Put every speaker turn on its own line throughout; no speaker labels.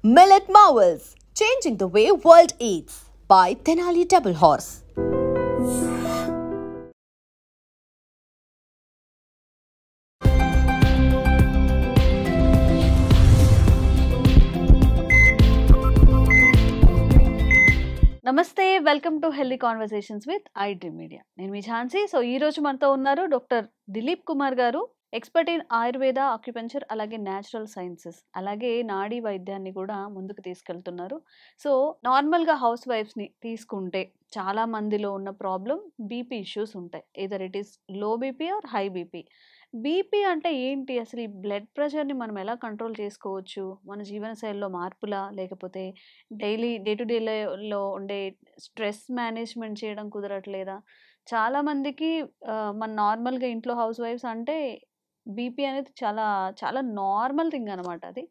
Millet Marvels, changing the way world eats by Tenali Double Horse.
నమస్తే, welcome to healthy conversations with I dream media. నేను మీ Jhansi. So ఈ రోజు మనతో ఉన్నారు doctor Dilip Kumar గారు, ఎక్స్పర్ట్ ఇన్ ఆయుర్వేద, ఆక్యుపెంచర్, అలాగే న్యాచురల్ సైన్సెస్, అలాగే నాడీ వైద్యాన్ని కూడా ముందుకు తీసుకెళ్తున్నారు. సో నార్మల్గా హౌస్ వైఫ్స్ని తీసుకుంటే చాలా మందిలో ఉన్న ప్రాబ్లం బీపీ ఇష్యూస్ ఉంటాయి. Either it is low BP or high BP. BP అంటే ఏంటి, అసలు ఈ బ్లడ్ ప్రెషర్ని మనం ఎలా కంట్రోల్ చేసుకోవచ్చు? మన జీవనశైలిలో మార్పులా, లేకపోతే డే టు డేలో ఉండే స్ట్రెస్ మేనేజ్మెంట్ చేయడం కుదరట్లేదా? చాలామందికి మన నార్మల్గా ఇంట్లో హౌస్ వైఫ్స్ అంటే బీపీ అనేది చాలా చాలా నార్మల్ థింగ్ అనమాట. అది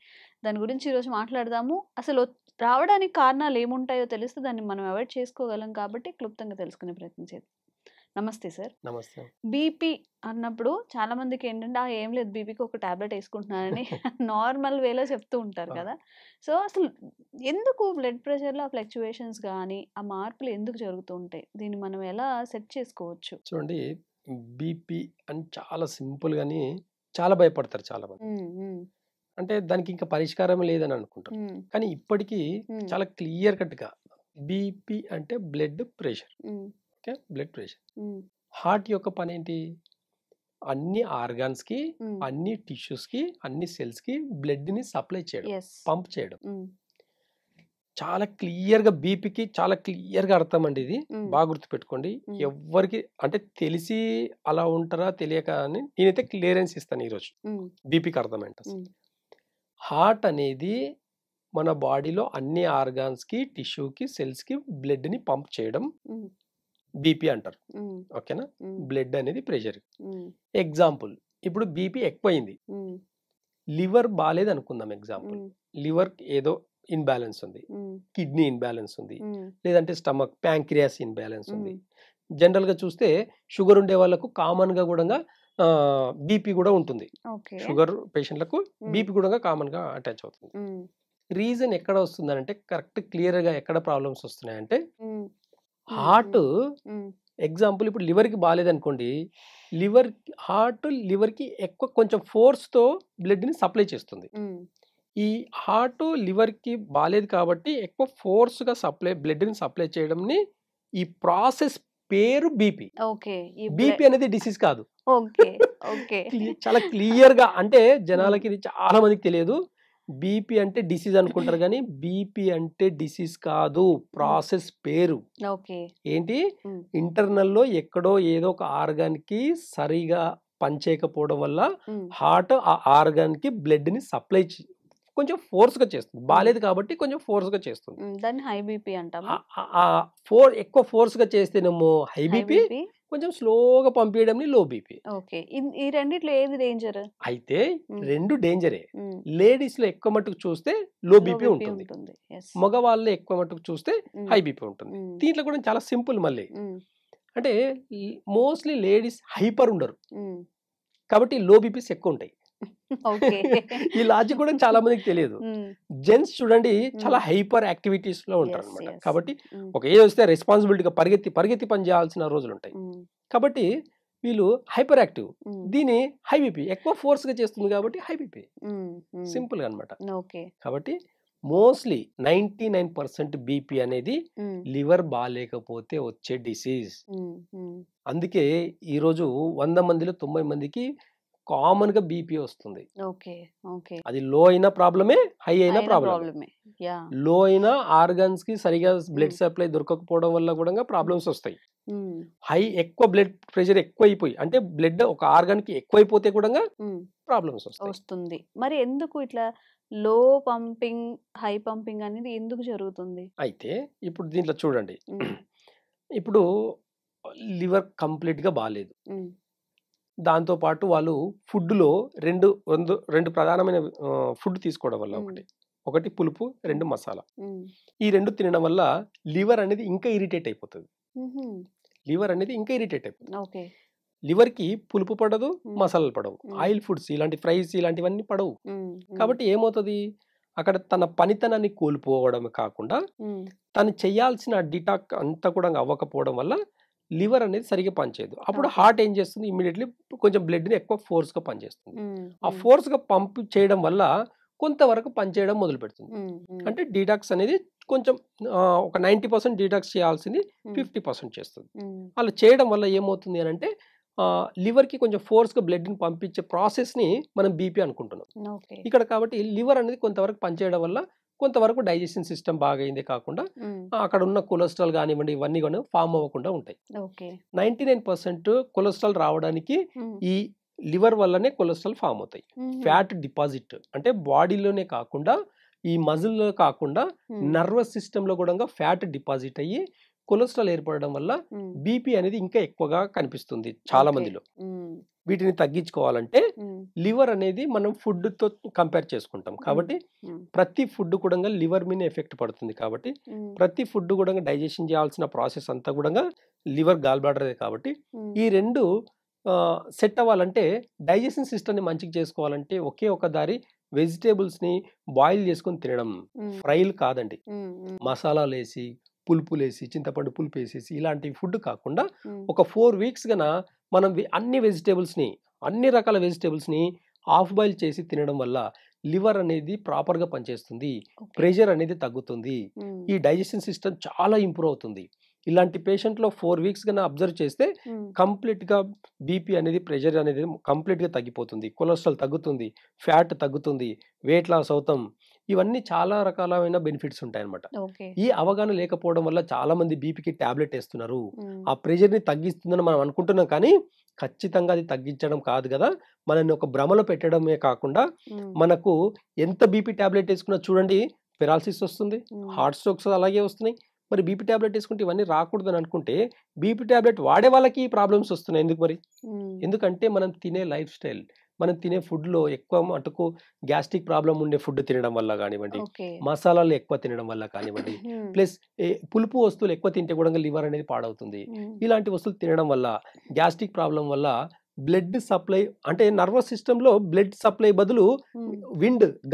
దాని గురించి ఈరోజు మాట్లాడదాము. అసలు రావడానికి కారణాలు ఏముంటాయో తెలిస్తే దాన్ని మనం అవాయిడ్ చేసుకోగలం, కాబట్టి క్లుప్తంగా తెలుసుకునే ప్రయత్నం చేద్దాం. నమస్తే సార్.
నమస్తే.
బీపీ అన్నప్పుడు చాలా మందికి ఏంటంటే ఏం లేదు, బీపీకి ఒక టాబ్లెట్ వేసుకుంటున్నానని నార్మల్ వేలో చెప్తూ ఉంటారు కదా. సో అసలు ఎందుకు బ్లడ్ ప్రెషర్లో ఫ్లక్చువేషన్స్ కానీ ఆ మార్పులు ఎందుకు జరుగుతూ ఉంటాయి? దీన్ని మనం ఎలా సెట్ చేసుకోవచ్చు?
చూడండి, బీపీ అని చాలా సింపుల్ గాని చాలా భయపడతారు చాలా మంది. అంటే దానికి ఇంకా పరిష్కారం లేదని అనుకుంటారు. కానీ ఇప్పటికీ చాలా క్లియర్ కట్ గా బీపీ అంటే blood pressure. Okay, blood pressure. Heart యొక్క పని ఏంటి? అన్ని ఆర్గాన్స్ కి, అన్ని టిష్యూస్ కి, అన్ని సెల్స్ కి బ్లడ్ ని సప్లై చేయడం, పంప్ చేయడం. చాలా క్లియర్ గా బీపీకి చాలా క్లియర్ గా అర్థం అండి. ఇది బాగా గుర్తుపెట్టుకోండి. ఎవరికి అంటే తెలిసి అలా ఉంటారా తెలియక అని నేనైతే క్లియరెన్స్ ఇస్తాను ఈరోజు. బీపీకి అర్థం ఏంటి అసలు? హార్ట్ అనేది మన బాడీలో అన్ని ఆర్గాన్స్ కి, టిష్యూ కి, సెల్స్ కి బ్లడ్ ని పంప్ చేయడం బీపీ అంటారు. ఓకేనా? బ్లడ్ అనేది ప్రెషర్. ఎగ్జాంపుల్, ఇప్పుడు బీపీ ఎక్కువైంది, లివర్ బాగాలేదు అనుకుందాం. ఎగ్జాంపుల్, లివర్ ఏదో ఇన్బ్యాలెన్స్ ఉంది, కిడ్నీ ఇన్బ్యాలెన్స్ ఉంది, లేదంటే స్టమక్ ప్యాంక్రియాస్ ఇన్బ్యాలెన్స్ ఉంది. జనరల్ గా చూస్తే షుగర్ ఉండే వాళ్ళకు కామన్ గా కూడా బీపీ కూడా ఉంటుంది. షుగర్ పేషెంట్లకు బీపీ కూడా కామన్ గా అటాచ్ అవుతుంది. రీజన్ ఎక్కడ వస్తుంది అంటే కరెక్ట్ క్లియర్ గా ఎక్కడ ప్రాబ్లమ్స్ వస్తున్నాయంటే హార్ట్. ఎగ్జాంపుల్, ఇప్పుడు లివర్ కి బాగాలేదు అనుకోండి, హార్ట్ లివర్ కి ఎక్కువ కొంచెం ఫోర్స్ తో బ్లడ్ ని సప్లై చేస్తుంది. ఈ హార్ట్ లివర్ కి బాగాలేదు కాబట్టి ఎక్కువ ఫోర్స్ గా బ్లడ్ ని సప్లై చేయడం ని ఈ ప్రాసెస్ పేరు బీపీ. బీపీ అనేది డిసీజ్ కాదు. చాలా క్లియర్ గా, అంటే జనాలకి ఇది చాలా మందికి తెలియదు. బీపీ అంటే డిసీజ్ అనుకుంటారు, కానీ బీపీ అంటే డిసీజ్ కాదు, ప్రాసెస్ పేరు. ఏంటి? ఇంటర్నల్ లో ఎక్కడో ఏదో ఒక ఆర్గాన్ కి సరిగా పనిచేయకపోవడం వల్ల హార్ట్ ఆ ఆర్గాన్ కి బ్లడ్ ని సప్లై కొంచెం ఫోర్స్ గా చేస్తుంది. బాలేదు కాబట్టి కొంచెం ఫోర్స్ గా చేస్తుంది.
దాన్ని హై బీపీ అంటాం.
ఎక్కువ ఫోర్స్ గా చేస్తేనేమో హై బీపీ, కొంచెం స్లోగా పంపించడం లో బీపీ.
ఈ రెండిట్లో ఏది డేంజర్?
అయితే రెండు డేంజరే. లేడీస్ లో ఎక్కువ మట్టుకు చూస్తే లో బీపీ ఉంటుంది, మగవాళ్ళలో ఎక్కువ మట్టుకు చూస్తే హై బీపీ ఉంటుంది. దీంట్లో కూడా చాలా సింపుల్. మళ్ళీ అంటే మోస్ట్లీ లేడీస్ హైపర్ ఉండరు కాబట్టి లో బీపీస్ ఎక్కువ ఉంటాయి. ఈ లాజిక్ కూడా చాలా మందికి తెలియదు. జెంట్స్ చూడండి చాలా హైపర్ యాక్టివిటీస్ లో ఉంటారు అనమాట. కాబట్టి ఒక ఏజ్ వస్తే రెస్పాన్సిబిలిటీగా పరిగెత్తి పని చేయాల్సిన రోజులు ఉంటాయి. కాబట్టి వీళ్ళు హైపర్ యాక్టివ్. దీని హై బీపీ ఎక్కువ ఫోర్స్ గా చేస్తుంది కాబట్టి హై బీపీ. సింపుల్ గా అనమాట. కాబట్టి మోస్ట్లీ 99% బీపీ అనేది లివర్ బాగాలేకపోతే వచ్చే డిసీజ్. అందుకే ఈరోజు 100 మందిలో 90 మందికి కామన్ గా బీపీ వస్తుంది. అది లో అయిన ప్రాబ్లమే, హై అయిన ప్రాబ్లమే. లో అయిన ఆర్గన్స్ కి సరిగా బ్లడ్ సప్లై దొరకకపోవడం వల్ల కూడా ప్రాబ్లమ్స్ వస్తాయి. హై ఎక్కువ బ్లడ్ ప్రెషర్ ఎక్కువైపోయి, అంటే బ్లడ్ ఒక ఆర్గాన్ కి ఎక్కువైపోతే కూడా ప్రాబ్లమ్స్
వస్తుంది. మరి ఎందుకు ఇట్లా లో పంపింగ్, హై పంపింగ్ అనేది ఎందుకు జరుగుతుంది?
అయితే ఇప్పుడు దీంట్లో చూడండి, ఇప్పుడు లివర్ కంప్లీట్ గా బాగాలేదు, దాంతో పాటు వాళ్ళు ఫుడ్ లో రెండు ప్రధానమైన ఫుడ్ తీసుకోవడం వల్ల, ఒకటి పులుపు, రెండు మసాలా. ఈ రెండు తినడం వల్ల లివర్ అనేది ఇంకా ఇరిటేట్ అయిపోతుంది. లివర్ కి పులుపు పడదు, మసాలాలు పడవు, ఆయిల్ ఫుడ్స్ ఇలాంటి ఫ్రైస్ ఇలాంటివన్నీ పడవు. కాబట్టి ఏమవుతుంది, అక్కడ తన పనితనాన్ని కోల్పోవడమే కాకుండా తను చేయాల్సిన డిటాక్ అంతా కూడా అవ్వకపోవడం వల్ల లివర్ అనేది సరిగ్గా పనిచేయదు. అప్పుడు హార్ట్ ఏం చేస్తుంది, ఇమ్మీడియట్లీ కొంచెం బ్లడ్ని ఎక్కువ ఫోర్స్గా పనిచేస్తుంది. ఆ ఫోర్స్గా పంప్ చేయడం వల్ల కొంతవరకు పనిచేయడం మొదలు పెడుతుంది. అంటే డీటాక్స్ అనేది కొంచెం ఒక 90% డీటాక్స్ చేయాల్సింది 50% చేస్తుంది. అలా చేయడం వల్ల ఏమవుతుంది అని అంటే లివర్కి కొంచెం ఫోర్స్గా బ్లడ్ని పంపించే ప్రాసెస్ని మనం బీపీ అనుకుంటున్నాం ఇక్కడ. కాబట్టి లివర్ అనేది కొంతవరకు పనిచేయడం వల్ల కొంతవరకు డైజెషన్ సిస్టమ్ బాగా అయిందే కాకుండా అక్కడ ఉన్న కొలెస్ట్రాల్ కానివ్వండి ఇవన్నీ కూడా ఫామ్ అవ్వకుండా ఉంటాయి. 99% కొలెస్ట్రాల్ రావడానికి ఈ లివర్ వల్లనే కొలెస్ట్రాల్ ఫామ్ అవుతాయి. ఫ్యాట్ డిపాజిట్ అంటే బాడీలోనే కాకుండా ఈ మజిల్లో కాకుండా నర్వస్ సిస్టంలో కూడా ఫ్యాట్ డిపాజిట్ అయ్యి కొలెస్ట్రాల్ ఏర్పడడం వల్ల బీపీ అనేది ఇంకా ఎక్కువగా కనిపిస్తుంది చాలా మందిలో. వీటిని తగ్గించుకోవాలంటే లివర్ అనేది మనం ఫుడ్ తో కంపేర్ చేసుకుంటాం కాబట్టి ప్రతి ఫుడ్ కూడా లివర్ మీద ఎఫెక్ట్ పడుతుంది. కాబట్టి ప్రతి ఫుడ్ కూడా డైజెషన్ చేయాల్సిన ప్రాసెస్ అంతా కూడా లివర్ గాల్ బ్లాడర్ కాబట్టి ఈ రెండు సెట్ అవ్వాలంటే డైజెషన్ సిస్టమ్ని మంచిగా చేసుకోవాలంటే ఒకే ఒక దారి వెజిటేబుల్స్ ని బాయిల్ చేసుకొని తినడం. ఫ్రైలు కాదండి, మసాలాలు వేసి పులుపులు వేసి చింతపండు పులుపు వేసేసి ఇలాంటి ఫుడ్ కాకుండా ఒక 4 weeks గన మనం అన్ని రకాల వెజిటేబుల్స్ ని హాఫ్ బాయిల్ చేసి తినడం వల్ల లివర్ అనేది ప్రాపర్ గా పనిచేస్తుంది, ప్రెషర్ అనేది తగ్గుతుంది, ఈ డైజెషన్ సిస్టమ్ చాలా ఇంప్రూవ్ అవుతుంది. ఇలాంటి పేషెంట్లో 4 weeks గన అబ్జర్వ్ చేస్తే కంప్లీట్ గా బీపీ అనేది ప్రెషర్ అనేది కంప్లీట్ గా తగ్గిపోతుంది, కొలెస్ట్రాల్ తగ్గుతుంది, ఫ్యాట్ తగ్గుతుంది, వెయిట్ లాస్ అవుతాం. ఇవన్నీ చాలా రకాలైన బెనిఫిట్స్ ఉంటాయి అన్నమాట. ఈ అవగాహన లేకపోవడం వల్ల చాలా మంది బీపీకి టాబ్లెట్ వేస్తున్నారు. ఆ ప్రెషర్ ని తగ్గిస్తుందని మనం అనుకుంటున్నాం కానీ ఖచ్చితంగా అది తగ్గించడం కాదు కదా. మనల్ని ఒక భ్రమలో పెట్టడమే కాకుండా మనకు ఎంత బీపీ టాబ్లెట్ వేసుకున్నా చూడండి పెరాలసిస్ వస్తుంది, హార్ట్ స్ట్రోక్స్ అలాగే వస్తున్నాయి. మరి బీపీ టాబ్లెట్ వేసుకుంటే ఇవన్నీ రాకూడదని అనుకుంటే బీపీ టాబ్లెట్ వాడే వాళ్ళకి ప్రాబ్లమ్స్ వస్తున్నాయి. ఎందుకు మరి? ఎందుకంటే మనం తినే లైఫ్ స్టైల్, మనం తినే ఫుడ్లో ఎక్కువ మటుకు గ్యాస్ట్రిక్ ప్రాబ్లం ఉండే ఫుడ్ తినడం వల్ల కానివ్వండి, మసాలాలు ఎక్కువ తినడం వల్ల కానివ్వండి, ప్లస్ పులుపు వస్తువులు ఎక్కువ తింటే కూడా లివర్ అనేది పాడవుతుంది. ఇలాంటి వస్తువులు తినడం వల్ల గ్యాస్ట్రిక్ ప్రాబ్లం వల్ల బ్లడ్ సప్లై అంటే నర్వస్ సిస్టంలో బ్లడ్ సప్లై బదులు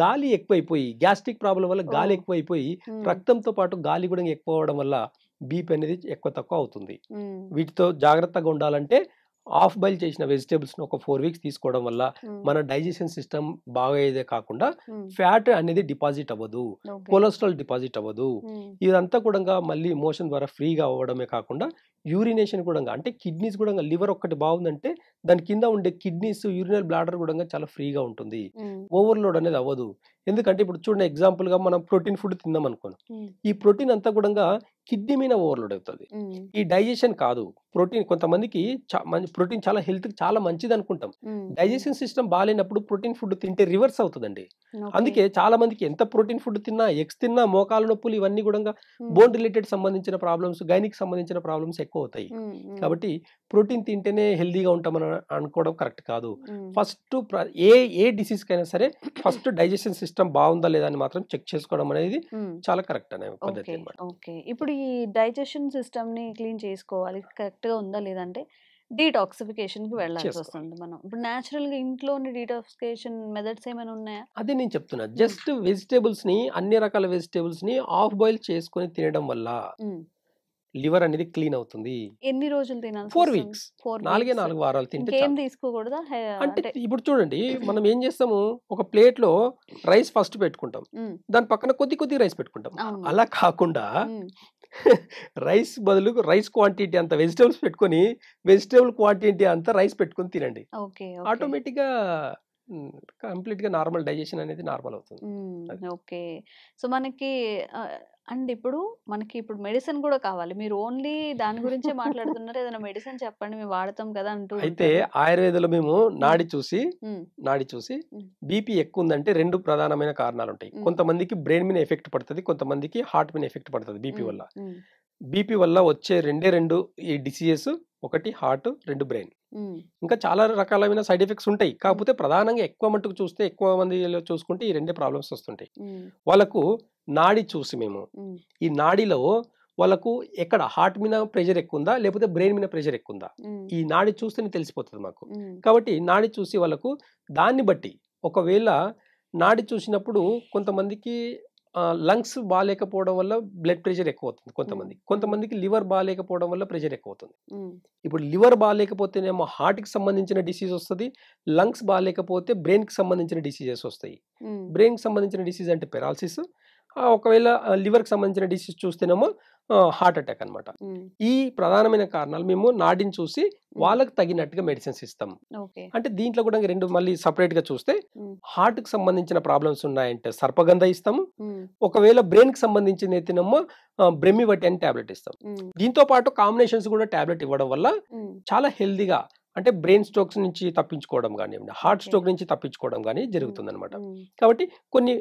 గాలి ఎక్కువైపోయి గ్యాస్ట్రిక్ ప్రాబ్లం వల్ల గాలి ఎక్కువైపోయి రక్తంతో పాటు గాలి కూడా ఎక్కువ అవడం వల్ల బీపీ అనేది ఎక్కువ తక్కువ అవుతుంది. వీటితో జాగ్రత్తగా ఉండాలంటే హాఫ్ బాయిల్ చేసిన వెజిటేబుల్స్ ఒక 4 weeks తీసుకోవడం వల్ల మన డైజెషన్ సిస్టమ్ బాగా అయ్యేదే కాకుండా ఫ్యాట్ అనేది డిపాజిట్ అవ్వదు, కొలెస్ట్రాల్ డిపాజిట్ అవ్వదు. ఇదంతా కూడా మళ్ళీ మోషన్ ద్వారా ఫ్రీగా అవ్వడమే కాకుండా యూరినేషన్ కూడా అంటే కిడ్నీస్ కూడా లివర్ ఒక్కటి బాగుందంటే దాని కింద ఉండే కిడ్నీస్ యూరినల్ బ్లాడర్ కూడా చాలా ఫ్రీగా ఉంటుంది, ఓవర్లోడ్ అనేది అవ్వదు. ఎందుకంటే ఇప్పుడు చూడండి ఎగ్జాంపుల్ గా మనం ప్రోటీన్ ఫుడ్ తిందాం అనుకోండి, ఈ ప్రోటీన్ అంతా కూడా కిడ్నీ మీద ఓవర్లోడ్ అవుతుంది. ఈ డైజెషన్ కాదు. ప్రోటీన్ కొంతమందికి ప్రోటీన్ చాలా హెల్త్ చాలా మంచిది అనుకుంటాం, డైజెషన్ సిస్టమ్ బాగాలేనప్పుడు ప్రోటీన్ ఫుడ్ తింటే రివర్స్ అవుతుందండి. అందుకే చాలా మందికి ఎంత ప్రోటీన్ ఫుడ్ తిన్నా, ఎగ్స్ తిన్నా మోకాలు నొప్పులు ఇవన్నీ కూడా బోన్ రిలేటెడ్ సంబంధించిన ప్రాబ్లమ్స్, గైనిక్ సంబంధించిన ప్రాబ్లమ్స్ ఎక్కువ అవుతాయి. కాబట్టి ప్రోటీన్ తింటేనే హెల్దీగా ఉంటామని అనుకోవడం కరెక్ట్ కాదు. ఫస్ట్ ఏ డిసీజ్ కైనా సరే ఫస్ట్ డైజెషన్ సిస్టమ్ బాగుందా లేదా అని మాత్రం చెక్ చేసుకోవడం అనేది చాలా కరెక్ట్ అనే పద్ధతి అన్నమాట.
ఇప్పుడు ఈ డైజెషన్ సిస్టమ్ ని క్లీన్ చేసుకోవాలి, కరెక్ట్ గా ఉందా లేదంటే డీటాక్సిఫికేషన్ కి వెళ్ళాల్సి వస్తుంది. మనం ఇప్పుడు నేచురల్ గా ఇంట్లోని డీటాక్సిఫికేషన్ మెథడ్స్ ఏమైనా ఉన్నాయా?
అదే నేను చెప్తున్నా. జస్ట్ వెజిటేబుల్స్ ని అన్ని రకాల వెజిటేబుల్స్ ని హాఫ్ బాయిల్ చేసుకొని తినడం వల్ల లివర్ అనేది క్లీన్ అవుతుంది.
ఎన్ని రోజులు తినాలి?
4 weeks, 4 వారాలు తింటే
తీసుకోకూడదా?
అంటే ఇప్పుడు చూడండి మనం ఏం చేస్తాము, ఒక ప్లేట్ లో రైస్ ఫస్ట్ పెట్టుకుంటాం, దాని పక్కన కొద్ది రైస్ పెట్టుకుంటాం. అలా కాకుండా రైస్ బదులు రైస్ క్వాంటిటీ అంత వెజిటేబుల్స్ పెట్టుకొని వెజిటేబుల్ క్వాంటిటీ అంత రైస్ పెట్టుకొని తినండి. ఆటోమేటిక్ గా కంప్లీట్ గా నార్మల్ డైజెషన్ అనేది నార్మల్ అవుతుంది.
ఓకే. సో మనకి అండ్ ఇప్పుడు మెడిసిన్ కూడా కావాలి. మీరు ఓన్లీ దాని గురించే మాట్లాడుతున్నారు. ఏదైనా మెడిసిన్ చెప్పండి, మేము వాడతాం కదా అంటూ.
అయితే ఆయుర్వేదంలో మేము నాడి చూసి బీపీ ఎక్కువ ఉందంటే 2 ప్రధానమైన కారణాలు ఉంటాయి. కొంతమందికి బ్రెయిన్ మీద ఎఫెక్ట్ పడుతుంది, కొంతమందికి హార్ట్ మీద ఎఫెక్ట్ పడుతుంది. బీపీ వల్ల వచ్చే 2 ఈ డిసీజెస్, ఒకటి హార్ట్, 2 బ్రెయిన్. ఇంకా చాలా రకాలైన సైడ్ ఎఫెక్ట్స్ ఉంటాయి. కాకపోతే ప్రధానంగా ఎక్కువ మట్టుకు చూస్తే ఎక్కువ మందిలో చూసుకుంటే ఈ 2 ప్రాబ్లమ్స్ వస్తుంటాయి. వాళ్ళకు నాడి చూసి మేము ఈ నాడిలో వాళ్ళకు ఎక్కడ హార్ట్ మీద ప్రెషర్ ఎక్కువ ఉందా లేకపోతే బ్రెయిన్ మీద ప్రెషర్ ఎక్కువ ఉందా ఈ నాడి చూస్తేనే తెలిసిపోతుంది మాకు. కాబట్టి నాడి చూసి వాళ్ళకు దాన్ని బట్టి ఒకవేళ నాడి చూసినప్పుడు కొంతమందికి లంగ్స్ బాగాలేకపోవడం వల్ల బ్లడ్ ప్రెషర్ ఎక్కువ అవుతుంది కొంతమందికి లివర్ బాగాలేకపోవడం వల్ల ప్రెషర్ ఎక్కువ అవుతుంది. ఇప్పుడు లివర్ బాగాలేకపోతేనేమో హార్ట్కి సంబంధించిన డిసీజ్ వస్తుంది, లంగ్స్ బాగాలేకపోతే బ్రెయిన్కి సంబంధించిన డిసీజెస్ వస్తాయి. బ్రెయిన్కి సంబంధించిన డిసీజ్ అంటే పెరాలసిస్, ఒకవేళ లివర్కి సంబంధించిన డిసీజ్ చూస్తేనేమో హార్ట్ అటాక్ అనమాట. ఈ ప్రధానమైన కారణాలు మేము నాడిని చూసి వాళ్ళకి తగినట్టుగా మెడిసిన్స్ ఇస్తాం. అంటే దీంట్లో కూడా రెండు మళ్ళీ సపరేట్ గా చూస్తే హార్ట్ కి సంబంధించిన ప్రాబ్లమ్స్ ఉన్నాయంటే సర్పగంధ ఇస్తాము, ఒకవేళ బ్రెయిన్ కి సంబంధించిన అయితేనేమో బ్రెమివటి అని టాబ్లెట్ ఇస్తాం. దీంతో పాటు కాంబినేషన్స్ కూడా టాబ్లెట్ ఇవ్వడం వల్ల చాలా హెల్దీగా అంటే బ్రెయిన్ స్ట్రోక్స్ నుంచి తప్పించుకోవడం కానివ్వండి, హార్ట్ స్ట్రోక్ నుంచి తప్పించుకోవడం కానీ జరుగుతుంది అనమాట. కాబట్టి కొన్ని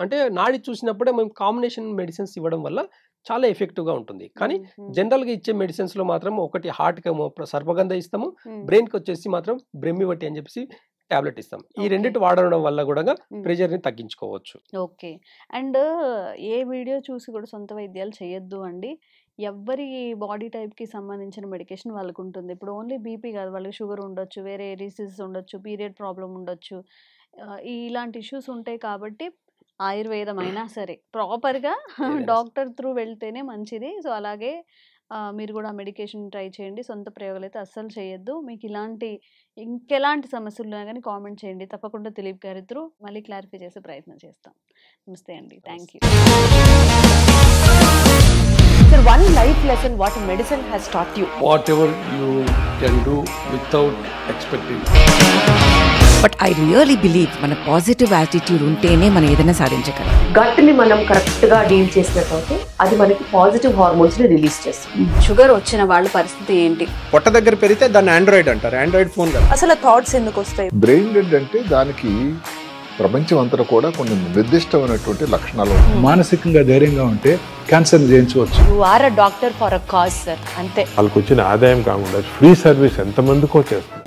అంటే నాడి చూసినప్పుడే మేము కాంబినేషన్ మెడిసిన్స్ ఇవ్వడం వల్ల చాలా ఎఫెక్టివ్ గా ఉంటుంది. కానీ జనరల్ గా ఇచ్చే మెడిసిన్స్ లో మాత్రం ఒకటి హార్ట్ కి సర్పగంధ ఇస్తాము, బ్రెయిన్ కి వచ్చేసి మాత్రం బ్రెమివటి అని చెప్పేసి టాబ్లెట్ ఇస్తాం. ఈ రెండింటి వాడడం వల్ల కూడా ప్రెషర్ ని తగ్గించుకోవచ్చు.
ఓకే. అండ్ ఏ వీడియో చూసి కూడా సొంత వైద్యాలు చేయొద్దు అండి. ఎవ్వరి బాడీ టైప్కి సంబంధించిన మెడికేషన్ వాళ్ళకు ఉంటుంది. ఇప్పుడు ఓన్లీ బీపీ కాదు, వాళ్ళకి షుగర్ ఉండొచ్చు, వేరే డిసీజెస్ ఉండొచ్చు, పీరియడ్ ప్రాబ్లం ఉండొచ్చు, ఇలాంటి ఇష్యూస్ ఉంటాయి. కాబట్టి ఆయుర్వేదం అయినా సరే ప్రాపర్గా డాక్టర్ త్రూ వెళ్తేనే మంచిది. సో అలాగే మీరు కూడా మెడికేషన్ ట్రై చేయండి. సొంత ప్రయోగాలు అయితే అస్సలు చేయొద్దు. మీకు ఇంకెలాంటి సమస్యలు ఉన్నా కానీ కామెంట్ చేయండి. తప్పకుండా దిలీప్ గారి త్రూ మళ్ళీ క్లారిఫై చేసే ప్రయత్నం చేస్తాం. నమస్తే అండి. Thank you.
Sir, one life lesson what medicine has taught you.
Whatever you can do without expecting.
But I really believe మన పాజిటివ్ యాటిట్యూడ్ ఉంటేనే మనం ఏదైనా సాధించగలం.
గట్ ని మనం కరెక్ట్ గా డీల్ చేసినట్లయితే అది మనకి పాజిటివ్ హార్మోన్స్ ని రిలీజ్ చేస్తుంది.
షుగర్ వచ్చిన వాళ్ళ పరిస్థితి ఏంటి?
పొట్ట దగ్గర పెరిగితే దాన్ని ఆండ్రాయిడ్ అంటారు, ఆండ్రాయిడ్ ఫోన్ కదా.
అసలు థాట్స్ ఎందుకు వస్తాయి?
బ్రెయిన్ డెడ్ అంటే దానికి ప్రపంచం అంతా కూడా కొన్ని నిర్దిష్టమైనటువంటి లక్షణాలు.
మానసికంగా ధైర్యంగా ఉంటే క్యాన్సర్ జయించవచ్చు.
You are a doctor for a cause sir, అంతే.
వాళ్ళకి వచ్చిన ఆదాయం కాకుండా ఫ్రీ సర్వీస్ ఎంతమందికో చేస్తుంది.